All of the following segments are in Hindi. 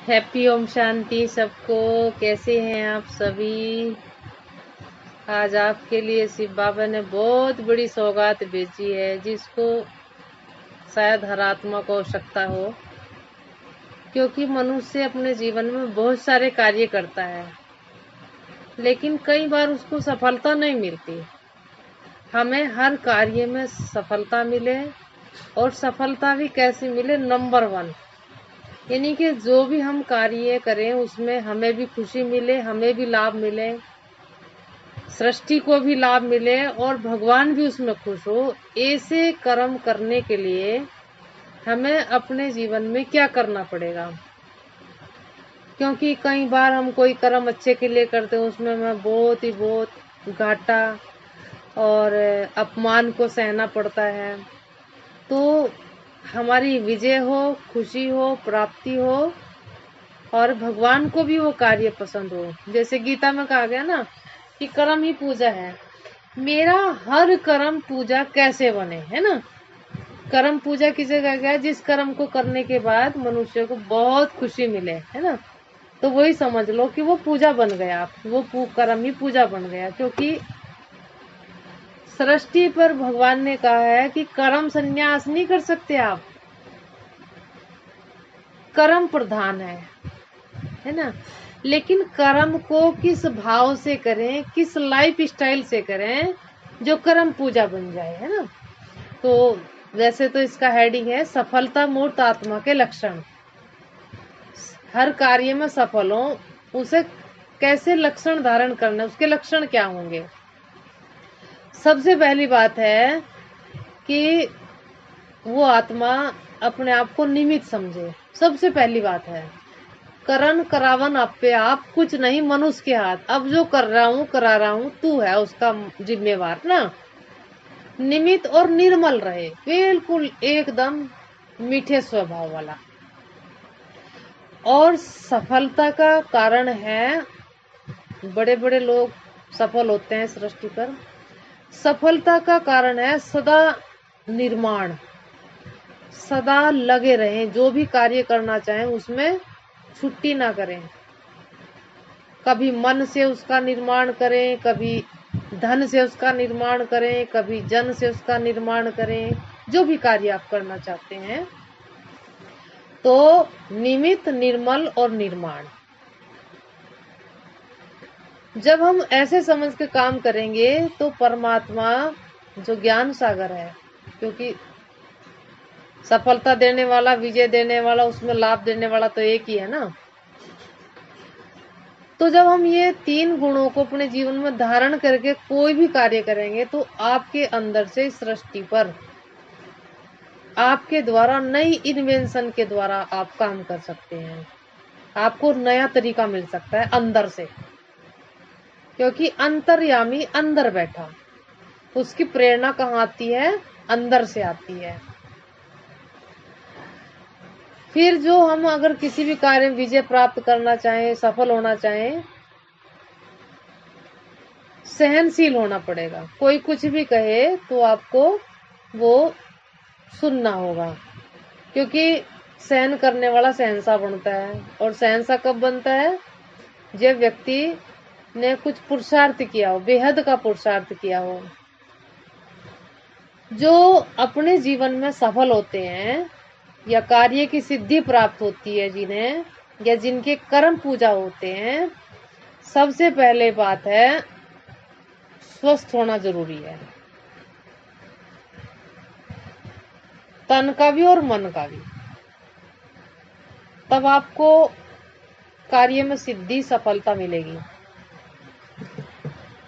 हैप्पी ओम शांति सबको। कैसे हैं आप सभी? आज आपके लिए शिव बाबा ने बहुत बड़ी सौगात भेजी है, जिसको शायद हर आत्मा को आवश्यकता हो, क्योंकि मनुष्य अपने जीवन में बहुत सारे कार्य करता है, लेकिन कई बार उसको सफलता नहीं मिलती। हमें हर कार्य में सफलता मिले, और सफलता भी कैसी मिले? नंबर 1, यानी कि जो भी हम कार्य करें उसमें हमें भी खुशी मिले, हमें भी लाभ मिले, सृष्टि को भी लाभ मिले और भगवान भी उसमें खुश हो। ऐसे कर्म करने के लिए हमें अपने जीवन में क्या करना पड़ेगा? क्योंकि कई बार हम कोई कर्म अच्छे के लिए करते हैं, उसमें हमें बहुत घाटा और अपमान को सहना पड़ता है। तो हमारी विजय हो, खुशी हो, प्राप्ति हो, और भगवान को भी वो कार्य पसंद हो। जैसे गीता में कहा गया ना कि कर्म ही पूजा है। मेरा हर कर्म पूजा कैसे बने, है ना? कर्म पूजा किसे कहा गया? जिस कर्म को करने के बाद मनुष्य को बहुत खुशी मिले, है ना? तो वही समझ लो कि वो पूजा बन गया, वो कर्म ही पूजा बन गया। क्योंकि सृष्टि पर भगवान ने कहा है कि कर्म संन्यास नहीं कर सकते आप, कर्म प्रधान है ना? लेकिन कर्म को किस भाव से करें, किस लाइफ स्टाइल से करें जो कर्म पूजा बन जाए, है ना? तो वैसे तो इसका हेडिंग है सफलता मूर्त आत्मा के लक्षण। हर कार्य में सफल हो, उसे कैसे लक्षण धारण करना, उसके लक्षण क्या होंगे? सबसे पहली बात है कि वो आत्मा अपने आप को निमित्त समझे। सबसे पहली बात है, करण करावन आपे आप, कुछ नहीं मनुष्य के हाथ। अब जो कर रहा हूं करा रहा हूं, तू है उसका जिम्मेवार ना। निमित्त और निर्मल रहे, बिल्कुल एकदम मीठे स्वभाव वाला। और सफलता का कारण है, बड़े बड़े लोग सफल होते हैं सृष्टि पर। सफलता का कारण है सदा निर्माण, सदा लगे रहें, जो भी कार्य करना चाहें उसमें छुट्टी ना करें। कभी मन से उसका निर्माण करें, कभी धन से उसका निर्माण करें, कभी जन से उसका निर्माण करें। जो भी कार्य आप करना चाहते हैं, तो निमित्त, निर्मल और निर्माण। जब हम ऐसे समझ के काम करेंगे तो परमात्मा जो ज्ञान सागर है, क्योंकि सफलता देने वाला, विजय देने वाला, उसमें लाभ देने वाला तो एक ही है ना। तो जब हम ये 3 गुणों को अपने जीवन में धारण करके कोई भी कार्य करेंगे, तो आपके अंदर से सृष्टि पर आपके द्वारा नई इन्वेंशन के द्वारा आप काम कर सकते हैं। आपको नया तरीका मिल सकता है अंदर से, क्योंकि अंतर्यामी अंदर बैठा, उसकी प्रेरणा कहाँ आती है? अंदर से आती है। फिर जो हम अगर किसी भी कार्य में विजय प्राप्त करना चाहें, सफल होना चाहें, सहनशील होना पड़ेगा। कोई कुछ भी कहे तो आपको वो सुनना होगा, क्योंकि सहन करने वाला शहंशाह बनता है। और शहंशाह कब बनता है? जब व्यक्ति ने कुछ पुरुषार्थ किया हो, बेहद का पुरुषार्थ किया हो। जो अपने जीवन में सफल होते हैं या कार्य की सिद्धि प्राप्त होती है जिन्हें, या जिनके कर्म पूजा होते हैं, सबसे पहले बात है स्वस्थ होना जरूरी है, तन का भी और मन का भी। तब आपको कार्य में सिद्धि, सफलता मिलेगी,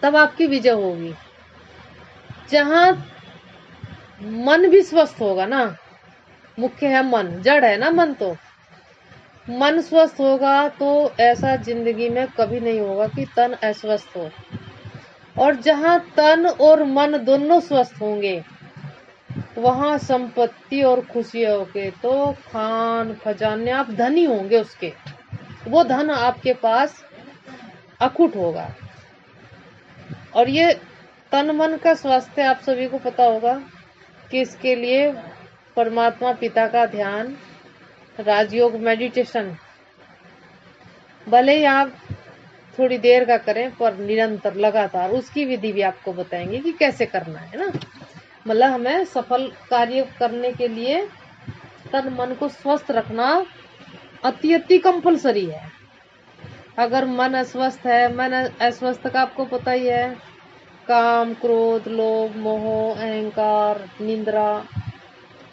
तब आपकी विजय होगी। जहां मन भी स्वस्थ होगा ना, मुख्य है मन, जड़ है ना मन, तो मन स्वस्थ होगा तो ऐसा जिंदगी में कभी नहीं होगा कि तन अस्वस्थ हो। और जहां तन और मन दोनों स्वस्थ होंगे, वहां संपत्ति और खुशियों के तो खान खजाने, आप धनी होंगे उसके, वो धन आपके पास अखुट होगा। और ये तन मन का स्वास्थ्य आप सभी को पता होगा कि इसके लिए परमात्मा पिता का ध्यान, राजयोग, मेडिटेशन भले ही आप थोड़ी देर का करें पर निरंतर लगातार, उसकी विधि भी आपको बताएंगे कि कैसे करना है ना। मतलब हमें सफल कार्य करने के लिए तन मन को स्वस्थ रखना अति कंपलसरी है। अगर मन अस्वस्थ है, मन अस्वस्थ का आपको पता ही है, काम, क्रोध, लोभ, मोह, अहंकार, निंद्रा,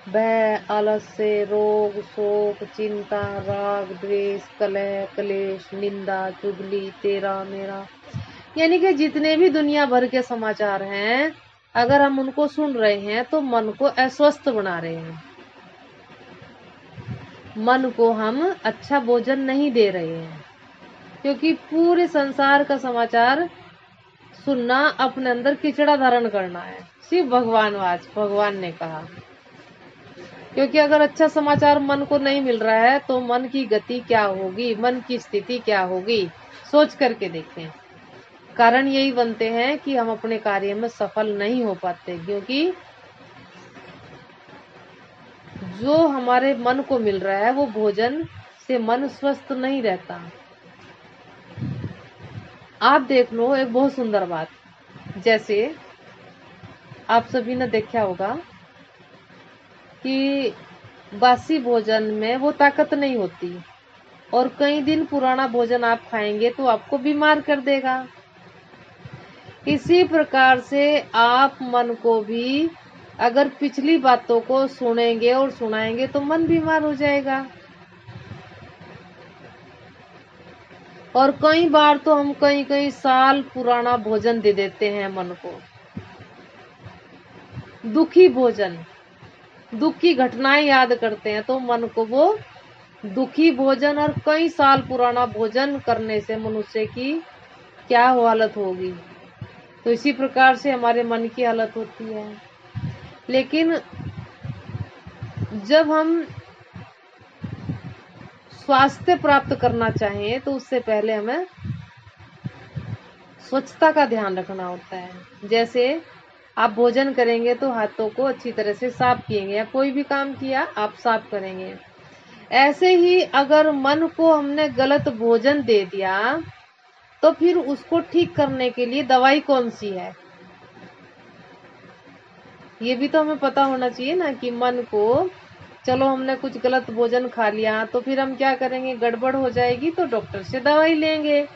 भय, आलस्य, रोग, शोक, चिंता, राग, द्वेष, कलह, क्लेश, निंदा, चुगली, तेरा मेरा, यानी कि जितने भी दुनिया भर के समाचार हैं, अगर हम उनको सुन रहे हैं तो मन को अस्वस्थ बना रहे हैं। मन को हम अच्छा भोजन नहीं दे रहे हैं, क्योंकि पूरे संसार का समाचार सुनना अपने अंदर किचड़ा धारण करना है। सिर्फ भगवान ने कहा, क्योंकि अगर अच्छा समाचार मन को नहीं मिल रहा है तो मन की गति क्या होगी, मन की स्थिति क्या होगी, सोच करके देखें। कारण यही बनते हैं कि हम अपने कार्य में सफल नहीं हो पाते, क्योंकि जो हमारे मन को मिल रहा है वो भोजन से मन स्वस्थ नहीं रहता। आप देख लो एक बहुत सुंदर बात, जैसे आप सभी ने देखा होगा कि बासी भोजन में वो ताकत नहीं होती, और कई दिन पुराना भोजन आप खाएंगे तो आपको बीमार कर देगा। इसी प्रकार से आप मन को भी अगर पिछली बातों को सुनेंगे और सुनाएंगे तो मन बीमार हो जाएगा। और कई बार तो हम कई साल पुराना भोजन दे देते हैं मन को, दुखी भोजन, दुख की घटनाएं याद करते हैं तो मन को वो दुखी भोजन और कई साल पुराना भोजन करने से मनुष्य की क्या हालत होगी। तो इसी प्रकार से हमारे मन की हालत होती है। लेकिन जब हम स्वास्थ्य प्राप्त करना चाहें तो उससे पहले हमें स्वच्छता का ध्यान रखना होता है। जैसे आप भोजन करेंगे तो हाथों को अच्छी तरह से साफ किएंगे, या कोई भी काम किया आप साफ करेंगे। ऐसे ही अगर मन को हमने गलत भोजन दे दिया तो फिर उसको ठीक करने के लिए दवाई कौन सी है, ये भी तो हमें पता होना चाहिए ना। कि मन को, चलो हमने कुछ गलत भोजन खा लिया तो फिर हम क्या करेंगे, गड़बड़ हो जाएगी तो डॉक्टर से दवाई लेंगे।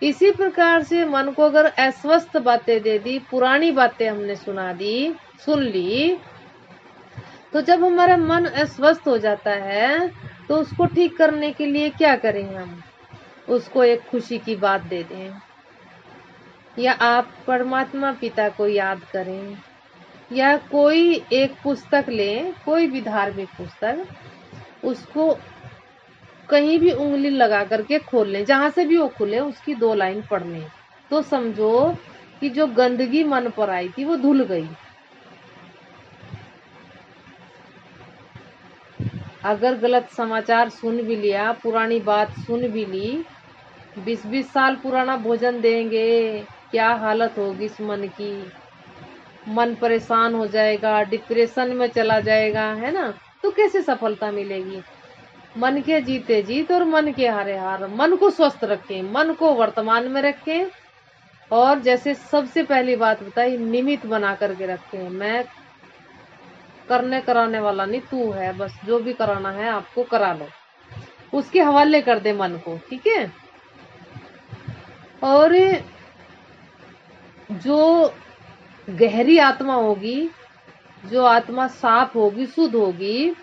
इसी प्रकार से मन को अगर अस्वस्थ बातें दे दी, पुरानी बातें हमने सुन ली, तो जब हमारा मन अस्वस्थ हो जाता है तो उसको ठीक करने के लिए क्या करें, हम उसको एक खुशी की बात दे दें, या आप परमात्मा पिता को याद करें, या कोई एक पुस्तक लें, कोई भी धार्मिक पुस्तक, उसको कहीं भी उंगली लगा करके खोल लें, जहां से भी वो खुले उसकी 2 लाइन पढ़ लें, तो समझो कि जो गंदगी मन पर आई थी वो धुल गई। अगर गलत समाचार सुन भी लिया, पुरानी बात सुन भी ली, 20-20 साल पुराना भोजन देंगे, क्या हालत होगी इस मन की। मन परेशान हो जाएगा, डिप्रेशन में चला जाएगा, है ना। तो कैसे सफलता मिलेगी। मन के जीते जीत और मन के हारे हार। मन को स्वस्थ रखें, मन को वर्तमान में रखें, और जैसे सबसे पहली बात बताई, निमित्त बना करके रखें। मैं करने कराने वाला नहीं, तू है, बस जो भी कराना है आपको करा लो, उसके हवाले कर दे मन को, ठीक है। और जो गहरी आत्मा होगी, जो आत्मा साफ होगी, शुद्ध होगी,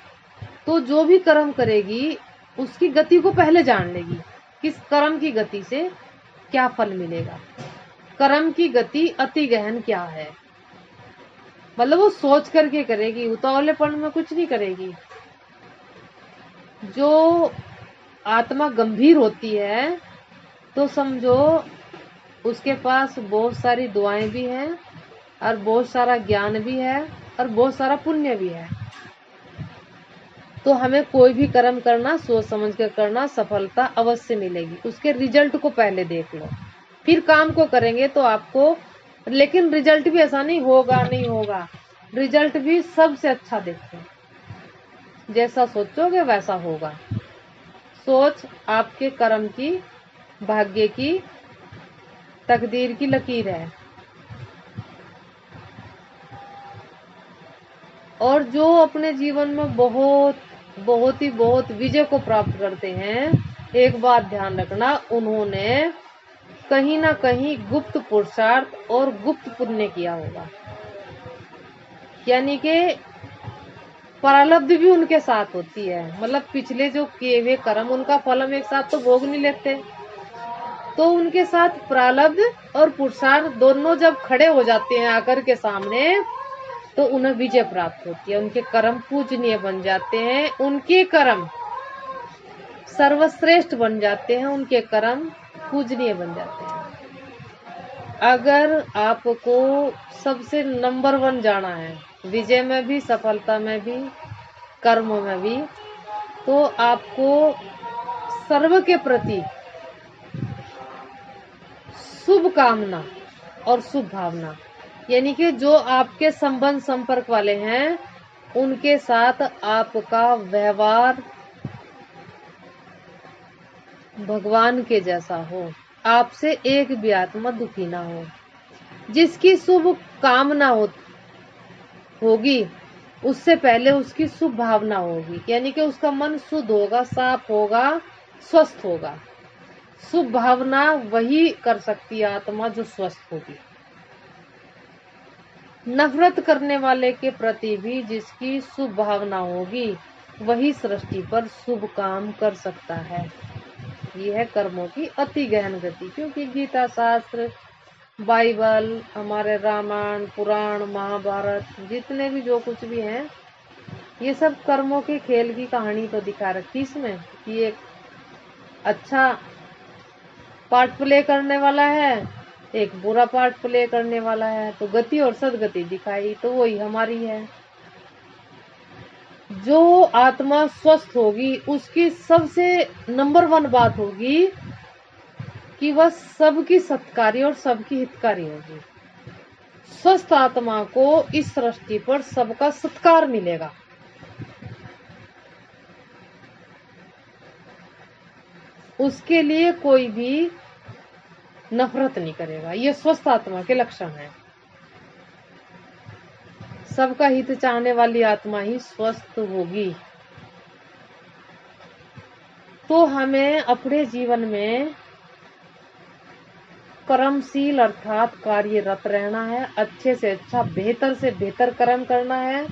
तो जो भी कर्म करेगी उसकी गति को पहले जान लेगी, किस कर्म की गति से क्या फल मिलेगा। कर्म की गति अति गहन क्या है, मतलब वो सोच करके करेगी, उतावलेपन में कुछ नहीं करेगी। जो आत्मा गंभीर होती है तो समझो उसके पास बहुत सारी दुआएं भी हैं, और बहुत सारा ज्ञान भी है, और बहुत सारा पुण्य भी है। तो हमें कोई भी कर्म करना सोच समझ कर करना, सफलता अवश्य मिलेगी। उसके रिजल्ट को पहले देख लो, फिर काम को करेंगे तो आपको, लेकिन रिजल्ट भी ऐसा नहीं होगा नहीं होगा, रिजल्ट भी सबसे अच्छा देखो, जैसा सोचोगे वैसा होगा। सोच आपके कर्म की भाग्य की, तकदीर की लकीर है। और जो अपने जीवन में बहुत विजय को प्राप्त करते हैं, एक बात ध्यान रखना, उन्होंने कहीं ना कहीं गुप्त पुरुषार्थ और गुप्त पुण्य किया होगा। यानी कि प्रारब्ध भी उनके साथ होती है, मतलब पिछले जो किए हुए कर्म, उनका फल हम एक साथ तो भोग नहीं लेते, तो उनके साथ प्रारब्ध और पुरुषार्थ दोनों जब खड़े हो जाते हैं आकर के सामने, तो उन्हें विजय प्राप्त होती है। उनके कर्म पूजनीय बन जाते हैं, उनके कर्म सर्वश्रेष्ठ बन जाते हैं, उनके कर्म पूजनीय बन जाते हैं। अगर आपको सबसे नंबर 1 जाना है, विजय में भी, सफलता में भी, कर्मों में भी, तो आपको सर्व के प्रति शुभ कामना और शुभ भावना, यानी कि जो आपके संबंध संपर्क वाले हैं, उनके साथ आपका व्यवहार भगवान के जैसा हो, आपसे एक भी आत्मा दुखी ना हो। जिसकी शुभ कामना होगी, उससे पहले उसकी शुभ भावना होगी, यानी कि उसका मन शुद्ध होगा, साफ होगा, स्वस्थ होगा। शुभ भावना वही कर सकती है आत्मा जो स्वस्थ होगी। नफरत करने वाले के प्रति भी जिसकी शुभ भावना होगी, वही सृष्टि पर शुभ काम कर सकता है। यह है कर्मों की अति गहन गति, क्योंकि गीता शास्त्र, बाइबल, हमारे रामायण, पुराण, महाभारत, जितने भी जो कुछ भी हैं, ये सब कर्मों के खेल की कहानी तो दिखा रखी इसमें कि एक अच्छा पार्ट प्ले करने वाला है, एक बुरा पार्ट प्ले करने वाला है, तो गति और सदगति दिखाई, तो वही हमारी है। जो आत्मा स्वस्थ होगी, उसकी सबसे नंबर 1 बात होगी कि वह सबकी सत्कारी और सबकी हितकारी होगी। स्वस्थ आत्मा को इस सृष्टि पर सबका सत्कार मिलेगा। उसके लिए कोई भी नफरत नहीं करेगा। ये स्वस्थ आत्मा के लक्षण हैं। सबका हित चाहने वाली आत्मा ही स्वस्थ होगी। तो हमें अपने जीवन में कर्मशील अर्थात कार्यरत रहना है, अच्छे से अच्छा, बेहतर से बेहतर कर्म करना है।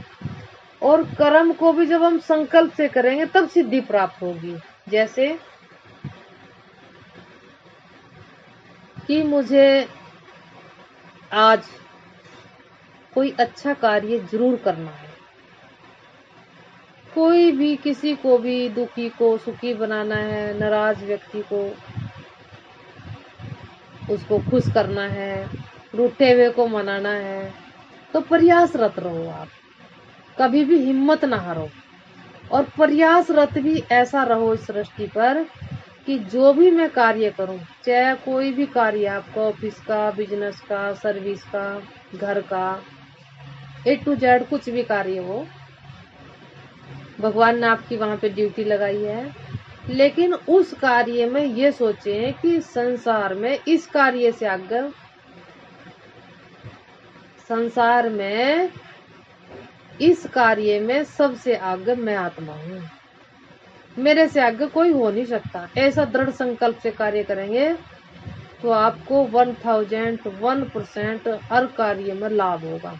और कर्म को भी जब हम संकल्प से करेंगे तब सिद्धि प्राप्त होगी। जैसे कि मुझे आज कोई अच्छा कार्य जरूर करना है, कोई भी किसी को भी दुखी को सुखी बनाना है, नाराज व्यक्ति को उसको खुश करना है, रूठे हुए को मनाना है, तो प्रयासरत रहो आप, कभी भी हिम्मत ना हारो। और प्रयासरत भी ऐसा रहो इस सृष्टि पर कि जो भी मैं कार्य करूं, चाहे कोई भी कार्य, आपका ऑफिस का, बिजनेस का, सर्विस का, घर का, A to Z कुछ भी कार्य हो, भगवान ने आपकी वहां पे ड्यूटी लगाई है, लेकिन उस कार्य में ये सोचें कि संसार में इस कार्य से आगे, संसार में इस कार्य में सबसे आगे मैं आत्मा हूँ, मेरे से आगे कोई हो नहीं सकता। ऐसा दृढ़ संकल्प से कार्य करेंगे तो आपको 1001% हर कार्य में लाभ होगा।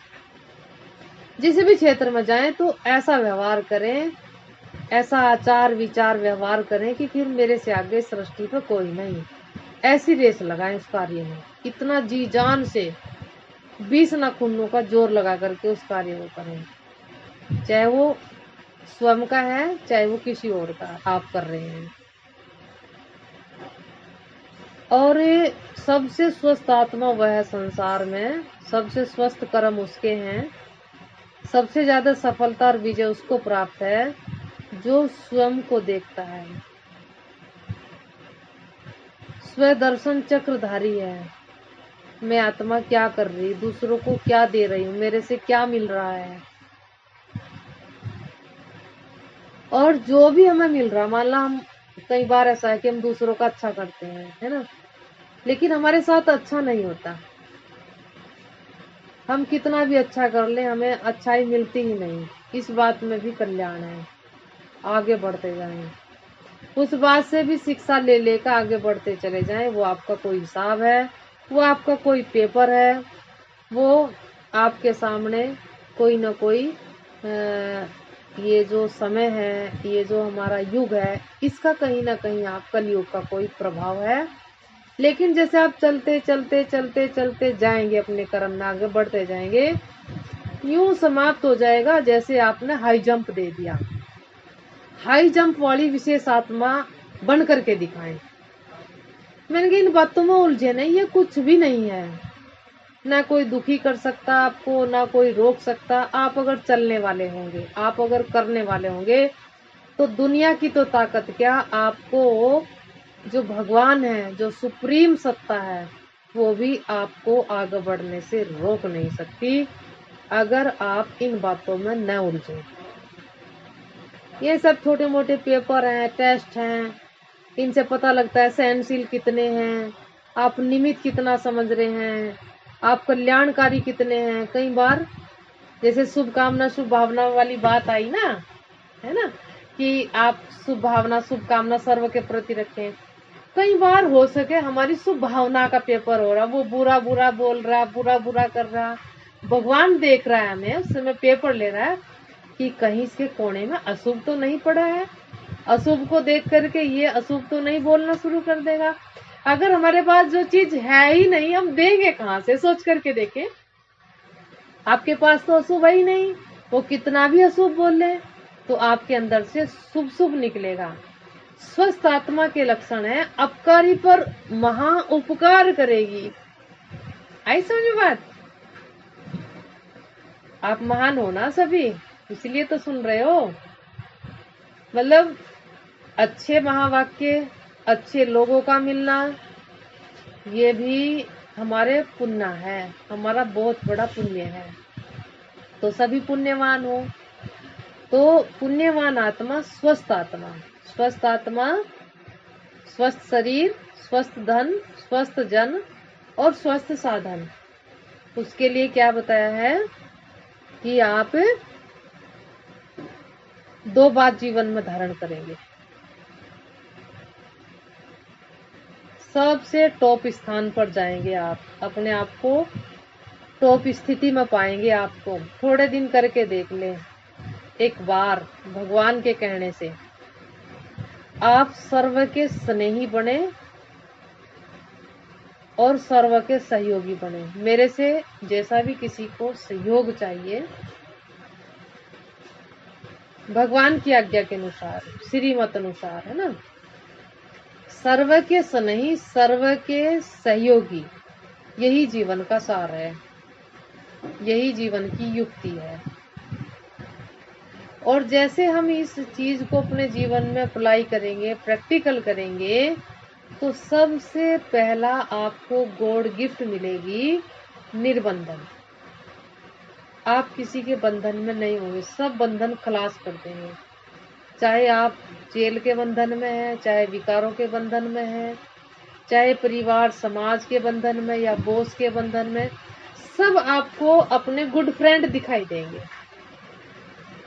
जिस भी क्षेत्र में जाएं तो ऐसा व्यवहार करें, ऐसा आचार विचार व्यवहार करें कि फिर मेरे से आगे सृष्टि पर कोई नहीं। ऐसी रेस लगाएं उस कार्य में, इतना जी जान से 20 नाखूनों का जोर लगा करके उस कार्य को करें, चाहे वो स्वयं का है, चाहे वो किसी और का आप कर रहे हैं। और सबसे स्वस्थ आत्मा वह है संसार में, सबसे स्वस्थ कर्म उसके हैं, सबसे ज्यादा सफलता और विजय उसको प्राप्त है जो स्वयं को देखता है, स्वदर्शन चक्रधारी है। मैं आत्मा क्या कर रही, दूसरों को क्या दे रही हूँ, मेरे से क्या मिल रहा है। और जो भी हमें मिल रहा, मान लो हम कई बार ऐसा है कि हम दूसरों का अच्छा करते हैं, है ना, लेकिन हमारे साथ अच्छा नहीं होता। हम कितना भी अच्छा कर लें, हमें अच्छाई मिलती ही नहीं। इस बात में भी कल्याण है, आगे बढ़ते जाएं, उस बात से भी शिक्षा ले लेकर आगे बढ़ते चले जाएं। वो आपका कोई हिसाब है, वो आपका कोई पेपर है, वो आपके सामने कोई ना कोई ये जो समय है, ये जो हमारा युग है, इसका कहीं ना कहीं आप कलयुग का कोई प्रभाव है। लेकिन जैसे आप चलते चलते चलते चलते जाएंगे, अपने कर्म में आगे बढ़ते जाएंगे, यूं समाप्त हो जाएगा जैसे आपने हाई जंप दे दिया। हाई जंप वाली विशेष आत्मा बन करके दिखाएं। मैंने कहा इन बातों में उलझे नहीं, ये कुछ भी नहीं है। ना कोई दुखी कर सकता आपको, ना कोई रोक सकता। आप अगर चलने वाले होंगे, आप अगर करने वाले होंगे, तो दुनिया की तो ताकत क्या, आपको जो भगवान है, जो सुप्रीम सत्ता है, वो भी आपको आगे बढ़ने से रोक नहीं सकती, अगर आप इन बातों में न उलझे। ये सब छोटे मोटे पेपर हैं, टेस्ट हैं, इनसे पता लगता है सहनशील कितने हैं, आप निमित्त कितना समझ रहे हैं, आप कल्याणकारी कितने हैं। कई बार जैसे शुभ कामना शुभ भावना वाली बात आई ना, है ना, कि आप शुभ भावना शुभ कामना सर्व के प्रति रखें। कई बार हो सके हमारी शुभ भावना का पेपर हो रहा, वो बुरा बुरा बोल रहा, बुरा बुरा कर रहा, भगवान देख रहा है हमें, उस समय पेपर ले रहा है कि कहीं इसके कोने में अशुभ तो नहीं पड़ा है, अशुभ को देख करके ये अशुभ तो नहीं बोलना शुरू कर देगा। अगर हमारे पास जो चीज है ही नहीं, हम देंगे कहाँ से, सोच करके देखें। आपके पास तो अशुभ है ही नहीं, वो कितना भी अशुभ बोल ले तो आपके अंदर से शुभ शुभ निकलेगा। स्वस्थ आत्मा के लक्षण है अपकारी पर महा उपकार करेगी। आई समझ बात? आप महान हो ना सभी, इसलिए तो सुन रहे हो। मतलब अच्छे महावाक्य, अच्छे लोगों का मिलना, ये भी हमारे पुण्य है, हमारा बहुत बड़ा पुण्य है। तो सभी पुण्यवान हो। तो पुण्यवान आत्मा स्वस्थ आत्मा, स्वस्थ आत्मा, स्वस्थ शरीर, स्वस्थ धन, स्वस्थ जन और स्वस्थ साधन। उसके लिए क्या बताया है कि आप 2 बात जीवन में धारण करेंगे। सबसे टॉप स्थान पर जाएंगे आप, अपने आप को टॉप स्थिति में पाएंगे। आपको थोड़े दिन करके देख ले, एक बार भगवान के कहने से आप सर्व के स्नेही बने और सर्व के सहयोगी बने। मेरे से जैसा भी किसी को सहयोग चाहिए, भगवान की आज्ञा के अनुसार, श्रीमत अनुसार, है ना, सर्व के स्नेही, सर्व के सहयोगी, यही जीवन का सार है, यही जीवन की युक्ति है। और जैसे हम इस चीज को अपने जीवन में अप्लाई करेंगे, प्रैक्टिकल करेंगे, तो सबसे पहला आपको गॉड गिफ्ट मिलेगी निर्बंधन। आप किसी के बंधन में नहीं होंगे, सब बंधन खलास कर देंगे। चाहे आप जेल के बंधन में हैं, चाहे विकारों के बंधन में हैं, चाहे परिवार समाज के बंधन में या बॉस के बंधन में, सब आपको अपने गुड फ्रेंड दिखाई देंगे।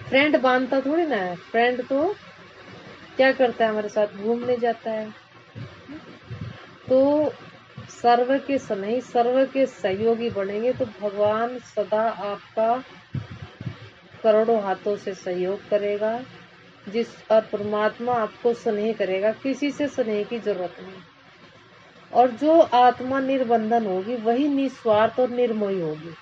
फ्रेंड बांधता थोड़ी ना है, फ्रेंड तो क्या करता है, हमारे साथ घूमने जाता है। तो सर्व के स्नेही, सर्व के सहयोगी बनेंगे तो भगवान सदा आपका करोड़ों हाथों से सहयोग करेगा। जिस और परमात्मा आपको स्नेह करेगा, किसी से स्नेह की जरूरत नहीं। और जो आत्मा निर्बंधन होगी वही निस्वार्थ और निर्मोही होगी।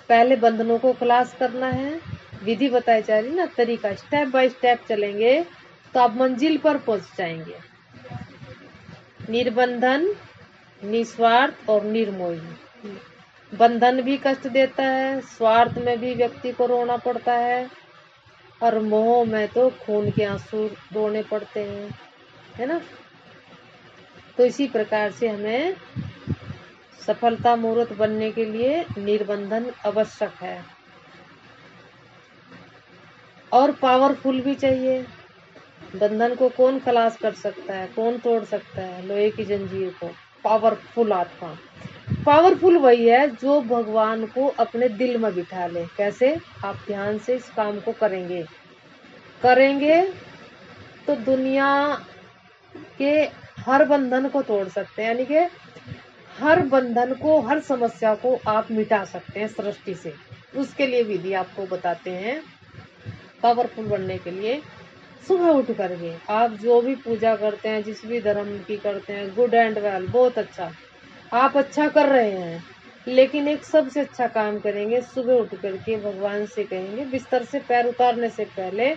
पहले बंधनों को खलास करना है, विधि बताई जा रही ना, तरीका स्टेप बाय स्टेप चलेंगे तो आप मंजिल पर पहुंच जाएंगे। निर्बंधन, निस्वार्थ और निर्मोही। बंधन भी कष्ट देता है, स्वार्थ में भी व्यक्ति को रोना पड़ता है, और मोह में तो खून के आंसू रोने पड़ते हैं, है ना। तो इसी प्रकार से हमें सफलता मूर्त बनने के लिए निर्बंधन आवश्यक है, और पावरफुल भी चाहिए। बंधन को कौन खलास कर सकता है, कौन तोड़ सकता है लोहे की जंजीर को? पावरफुल आत्मा। पावरफुल वही है जो भगवान को अपने दिल में बिठा ले। कैसे? आप ध्यान से इस काम को करेंगे तो दुनिया के हर बंधन को तोड़ सकते हैं, यानी कि हर बंधन को, हर समस्या को आप मिटा सकते हैं सृष्टि से। उसके लिए विधि आपको बताते हैं। पावरफुल बनने के लिए सुबह उठ करके आप जो भी पूजा करते हैं, जिस भी धर्म की करते हैं, गुड एंड वेल, बहुत अच्छा, आप अच्छा कर रहे हैं। लेकिन एक सबसे अच्छा काम करेंगे, सुबह उठ करके भगवान से कहेंगे, बिस्तर से पैर उतारने से पहले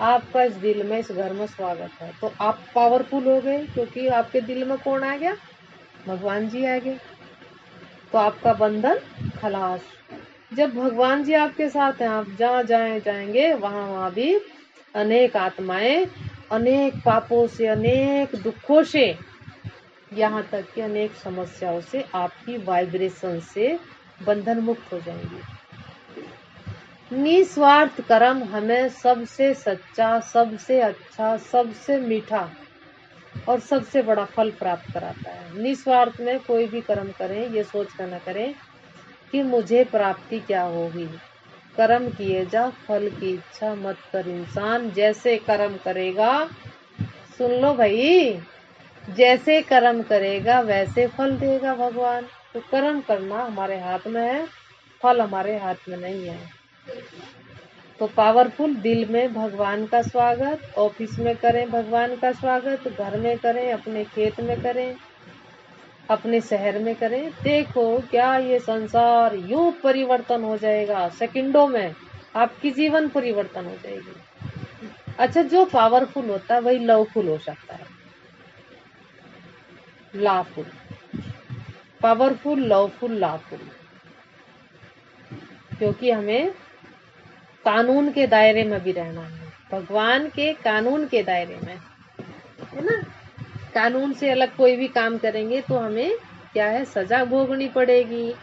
आपका इस दिल में, इस घर में स्वागत है। तो आप पावरफुल हो गए, क्योंकि आपके दिल में कौन आ गया? भगवान जी आ गए। तो आपका बंधन खलास। जब भगवान जी आपके साथ हैं, आप जहाँ जाएंगे वहां भी अनेक आत्माएं, अनेक पापों से, अनेक दुखों से, यहाँ तक कि अनेक समस्याओं से, आपकी वाइब्रेशन से बंधन मुक्त हो जाएंगी। निस्वार्थ कर्म हमें सबसे सच्चा, सबसे अच्छा, सबसे मीठा और सबसे बड़ा फल प्राप्त कराता है। निस्वार्थ में कोई भी कर्म करें, ये सोच कर न करें कि मुझे प्राप्ति क्या होगी। कर्म किए जा, फल की इच्छा मत कर इंसान। जैसे कर्म करेगा, सुन लो भाई, जैसे कर्म करेगा वैसे फल देगा भगवान। तो कर्म करना हमारे हाथ में है, फल हमारे हाथ में नहीं है। तो पावरफुल दिल में भगवान का स्वागत, ऑफिस में करें भगवान का स्वागत, घर में करें, अपने खेत में करें, अपने शहर में करें। देखो क्या ये संसार यूं परिवर्तन हो जाएगा, सेकंडों में आपकी जीवन परिवर्तन हो जाएगी। अच्छा, जो पावरफुल होता है वही लवफुल हो सकता है, लाफुल। पावरफुल, लवफुल, लाफुल, क्योंकि हमें कानून के दायरे में भी रहना है, भगवान के कानून के दायरे में, है ना। कानून से अलग कोई भी काम करेंगे तो हमें क्या है, सजा भोगनी पड़ेगी।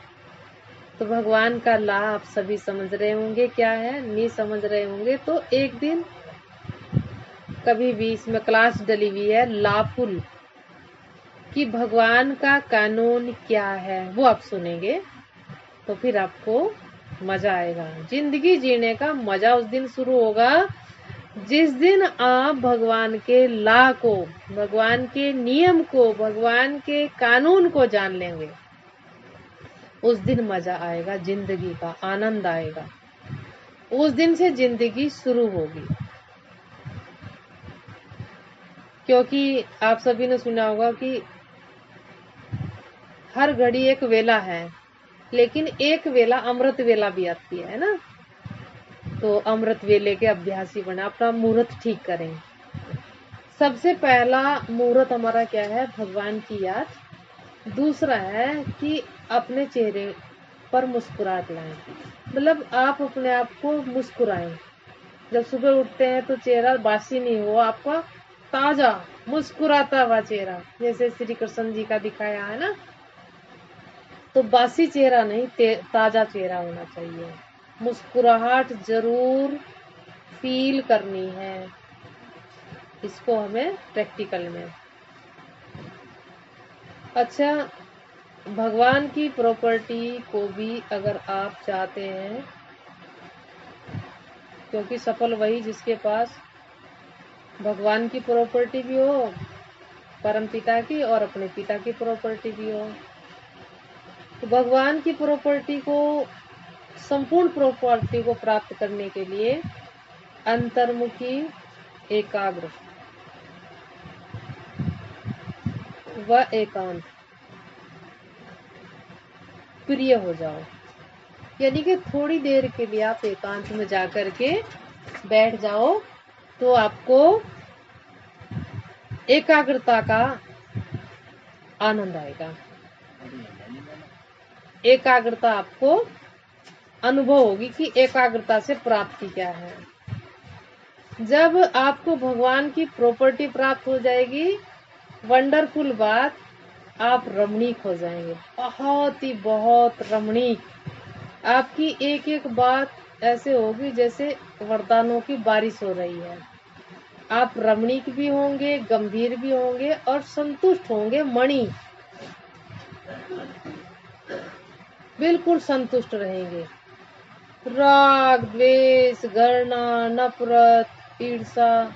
तो भगवान का ला आप सभी समझ रहे होंगे क्या है, नहीं समझ रहे होंगे तो एक दिन कभी भी इसमें क्लास डली हुई है लाफुल कि भगवान का कानून क्या है, वो आप सुनेंगे तो फिर आपको मजा आएगा। जिंदगी जीने का मजा उस दिन शुरू होगा जिस दिन आप भगवान के ला को, भगवान के नियम को, भगवान के कानून को जान लेंगे। उस दिन मजा आएगा, जिंदगी का आनंद आएगा। उस दिन से जिंदगी शुरू होगी। क्योंकि आप सभी ने सुना होगा कि हर घड़ी एक वेला है, लेकिन एक वेला अमृत वेला भी आती है ना। तो अमृत वेले के अभ्यासी बना, अपना मुहूर्त ठीक करें। सबसे पहला मुहूर्त हमारा क्या है, भगवान की याद। दूसरा है कि अपने चेहरे पर मुस्कुराहट लाएं, मतलब आप अपने आप को मुस्कुराएं। जब सुबह उठते हैं तो चेहरा बासी नहीं हो, आपका ताजा मुस्कुराता हुआ चेहरा, जैसे श्री कृष्ण जी का दिखाया है ना। तो बासी चेहरा नहीं, ताजा चेहरा होना चाहिए। मुस्कुराहट जरूर फील करनी है, इसको हमें प्रैक्टिकल में। अच्छा, भगवान की प्रॉपर्टी को भी अगर आप चाहते हैं, क्योंकि सफल वही जिसके पास भगवान की प्रॉपर्टी भी हो, परम पिता की, और अपने पिता की प्रॉपर्टी भी हो। तो भगवान की प्रॉपर्टी को, संपूर्ण प्रॉपर्टी को प्राप्त करने के लिए अंतर्मुखी, एकाग्र व एकांत प्रिय हो जाओ। यानी कि थोड़ी देर के लिए आप एकांत में जाकर के बैठ जाओ तो आपको एकाग्रता का आनंद आएगा। एकाग्रता आपको अनुभव होगी कि एकाग्रता से प्राप्ति क्या है। जब आपको भगवान की प्रॉपर्टी प्राप्त हो जाएगी, वंडरफुल बात, आप रमणीक हो जाएंगे, बहुत ही बहुत रमणीक। आपकी एक एक बात ऐसे होगी जैसे वरदानों की बारिश हो रही है। आप रमणीक भी होंगे, गंभीर भी होंगे और संतुष्ट होंगे। मणि, बिल्कुल संतुष्ट रहेंगे। राग, द्वेष, घृणा, नफरत, ईर्षा,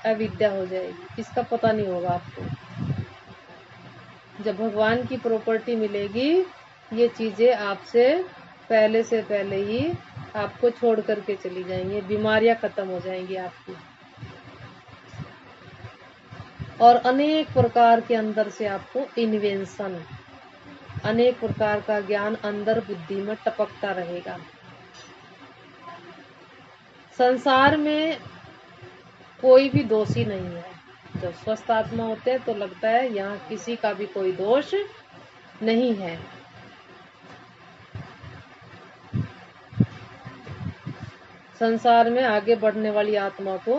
अविद्या हो जाएगी, इसका पता नहीं होगा आपको। जब भगवान की प्रॉपर्टी मिलेगी, ये चीजें आपसे पहले से पहले ही आपको छोड़ करके चली जाएंगी, बीमारियां खत्म हो जाएंगी आपकी, और अनेक प्रकार के अंदर से आपको इन्वेंशन, अनेक प्रकार का ज्ञान अंदर बुद्धि में टपकता रहेगा। संसार में कोई भी दोषी नहीं है। जब स्वस्थ आत्मा होते हैं तो लगता है यहाँ किसी का भी कोई दोष नहीं है। संसार में आगे बढ़ने वाली आत्मा को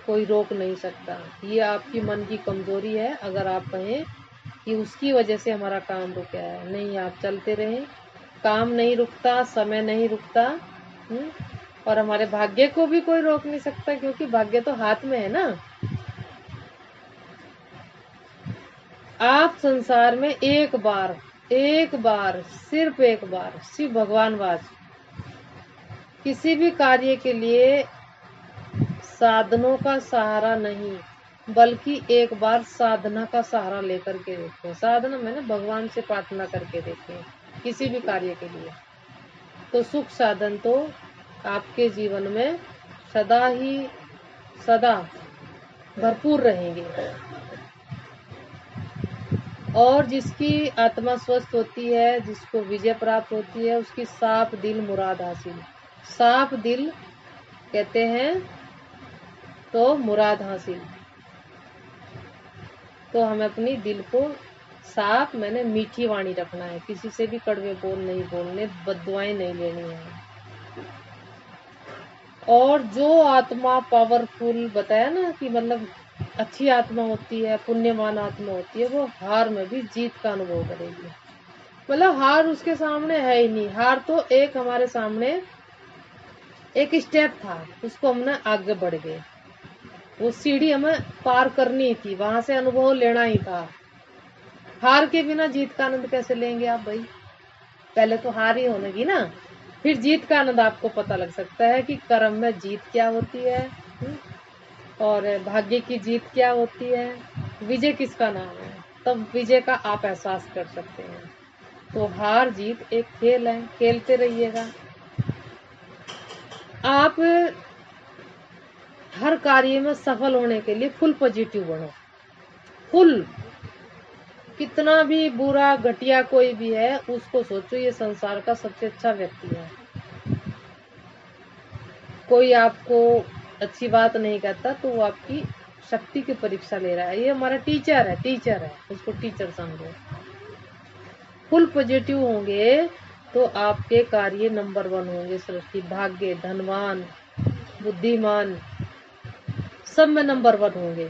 कोई रोक नहीं सकता। ये आपकी मन की कमजोरी है। अगर आप कहें कि उसकी वजह से हमारा काम रुका है, नहीं, आप चलते रहें। काम नहीं रुकता, समय नहीं रुकता, और हमारे भाग्य को भी कोई रोक नहीं सकता, क्योंकि भाग्य तो हाथ में है ना। आप संसार में एक बार, सिर्फ एक बार, सिर्फ भगवानवाद, किसी भी कार्य के लिए साधनों का सहारा नहीं, बल्कि एक बार साधना का सहारा लेकर के देखें। साधना मैंने भगवान से प्रार्थना करके देखें किसी भी कार्य के लिए, तो सुख साधन तो आपके जीवन में सदा भरपूर रहेंगे। और जिसकी आत्मा स्वस्थ होती है, जिसको विजय प्राप्त होती है, उसकी साफ दिल मुराद हासिल। साफ दिल कहते हैं तो मुराद हासिल। तो हमें अपनी दिल को साफ, मैंने मीठी वाणी रखना है, किसी से भी कड़वे बोल नहीं बोलने, बद्दुआएं नहीं लेनी है। और जो आत्मा पावरफुल बताया ना कि मतलब अच्छी आत्मा होती है, पुण्यवान आत्मा होती है, वो हार में भी जीत का अनुभव करेगी। मतलब हार उसके सामने है ही नहीं। हार तो एक हमारे सामने एक स्टेप था, उसको हमने आगे बढ़ गए। वो सीढ़ी हमें पार करनी थी, वहां से अनुभव लेना ही था। हार के बिना जीत का आनंद कैसे लेंगे आप भाई? पहले तो हार ही होनेगी ना, फिर जीत का आनंद आपको पता लग सकता है कि कर्म में जीत क्या होती है और भाग्य की जीत क्या होती है, विजय किसका नाम है। तब विजय का आप एहसास कर सकते हैं। तो हार जीत एक खेल है, खेलते रहिएगा। आप हर कार्य में सफल होने के लिए फुल पॉजिटिव बनो। फुल, कितना भी बुरा घटिया कोई भी है, उसको सोचो ये संसार का सबसे अच्छा व्यक्ति है। कोई आपको अच्छी बात नहीं कहता तो वो आपकी शक्ति की परीक्षा ले रहा है। ये हमारा टीचर है, उसको टीचर समझो। फुल पॉजिटिव होंगे तो आपके कार्य नंबर 1 होंगे। सृष्टि, भाग्य, धनवान, बुद्धिमान, सब में नंबर 1 होंगे।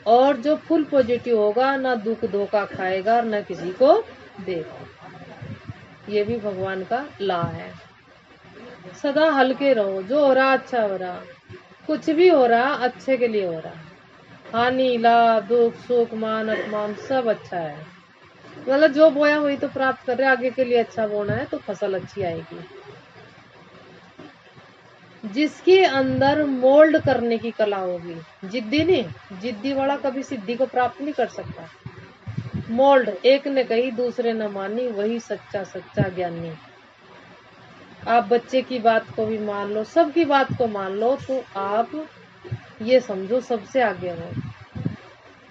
और जो फुल पॉजिटिव होगा, ना दुख धोखा खाएगा और ना किसी को देगा। ये भी भगवान का ला है। सदा हल्के रहो, जो हो रहा अच्छा हो रहा, कुछ भी हो रहा अच्छे के लिए हो रहा। हानि, लाभ, दुख, सुख, मान, अपमान सब अच्छा है। मतलब जो बोया वही तो प्राप्त कर रहे, आगे के लिए अच्छा बोना है तो फसल अच्छी आएगी। जिसके अंदर मोल्ड करने की कला होगी, जिद्दी नहीं, जिद्दी वाला कभी सिद्धि को प्राप्त नहीं कर सकता। मोल्ड, एक ने कही दूसरे न मानी, वही सच्चा ज्ञानी। आप बच्चे की बात को भी मान लो, सबकी बात को मान लो, तो आप ये समझो सबसे आगे हो।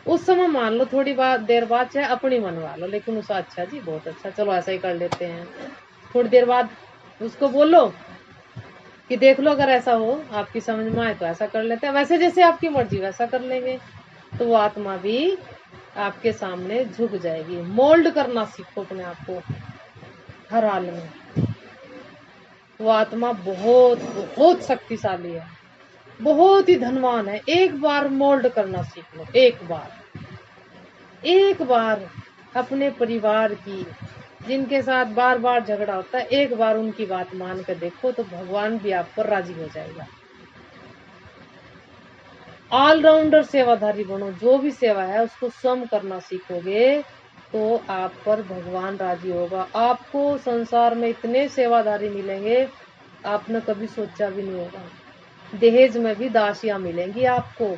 उस समय मान लो, थोड़ी देर बाद चाहे अपनी मनवा लो, लेकिन उसे अच्छा जी बहुत अच्छा, चलो ऐसा ही कर लेते हैं। थोड़ी देर बाद उसको बोलो कि देख लो अगर ऐसा हो, आपकी समझ में आए तो ऐसा कर लेते हैं, वैसे जैसे आपकी मर्जी वैसा कर लेंगे। तो वो आत्मा भी आपके सामने झुक जाएगी। मोल्ड करना सीखो अपने आप को हर हाल में। वो आत्मा बहुत बहुत शक्तिशाली है, बहुत ही धनवान है। एक बार मोल्ड करना सीख लो, एक बार अपने परिवार की, जिनके साथ बार बार झगड़ा होता है, एक बार उनकी बात मान कर देखो तो भगवान भी आप पर राजी हो जाएगा। ऑलराउंडर सेवाधारी बनो। जो भी सेवा है उसको स्वयं करना सीखोगे तो आप पर भगवान राजी होगा। आपको संसार में इतने सेवाधारी मिलेंगे आपने कभी सोचा भी नहीं होगा। दहेज में भी दासियां मिलेंगी आपको।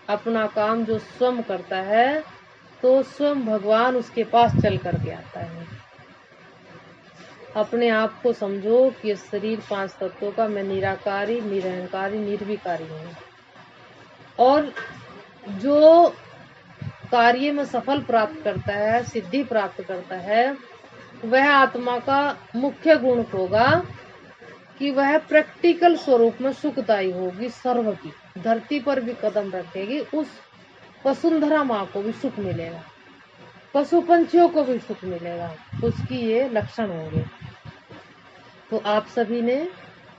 अपना काम जो स्वयं करता है तो स्वयं भगवान उसके पास चल करके आता है। अपने आप को समझो कि ये शरीर 5 तत्वों का, मैं निराकारी, निरहंकारी, निर्विकारी हूँ। और जो कार्य में सफल प्राप्त करता है, सिद्धि प्राप्त करता है, वह आत्मा का मुख्य गुण होगा कि वह प्रैक्टिकल स्वरूप में सुखदायी होगी। सर्व की धरती पर भी कदम रखेगी, उस वसुंधरा माँ को भी सुख मिलेगा, पशु पंछियों को भी सुख मिलेगा। उसकी ये लक्षण होंगे। तो आप सभी ने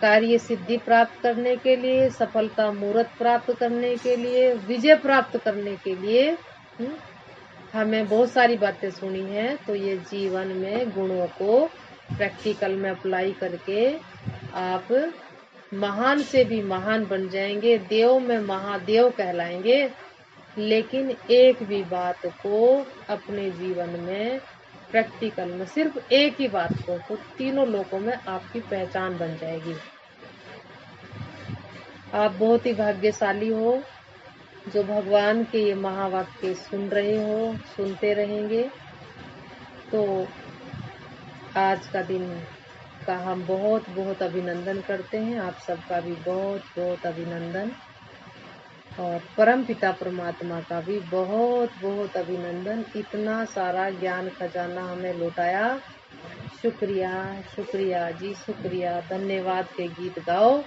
कार्य सिद्धि प्राप्त करने के लिए, सफलता मूर्त प्राप्त करने के लिए, विजय प्राप्त करने के लिए हमें बहुत सारी बातें सुनी हैं। तो ये जीवन में गुणों को प्रैक्टिकल में अप्लाई करके आप महान से भी महान बन जाएंगे, देव में महादेव कहलाएंगे। लेकिन एक भी बात को अपने जीवन में प्रैक्टिकल में सिर्फ एक ही बात को तो तीनों लोकों में आपकी पहचान बन जाएगी। आप बहुत ही भाग्यशाली हो जो भगवान के ये महावाक्य सुन रहे हो, सुनते रहेंगे। तो आज का दिन का हम बहुत बहुत अभिनंदन करते हैं। आप सबका भी बहुत बहुत अभिनंदन, और परम पिता परमात्मा का भी बहुत बहुत अभिनंदन। इतना सारा ज्ञान खजाना हमें लौटाया। शुक्रिया, शुक्रिया जी, शुक्रिया। धन्यवाद के गीत गाओ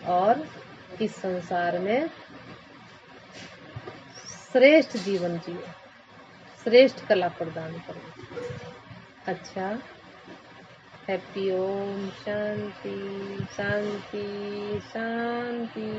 और इस संसार में श्रेष्ठ जीवन जियो, श्रेष्ठ कला प्रदान करो। अच्छा, हैप्पी ओम। शांति शांति शांति।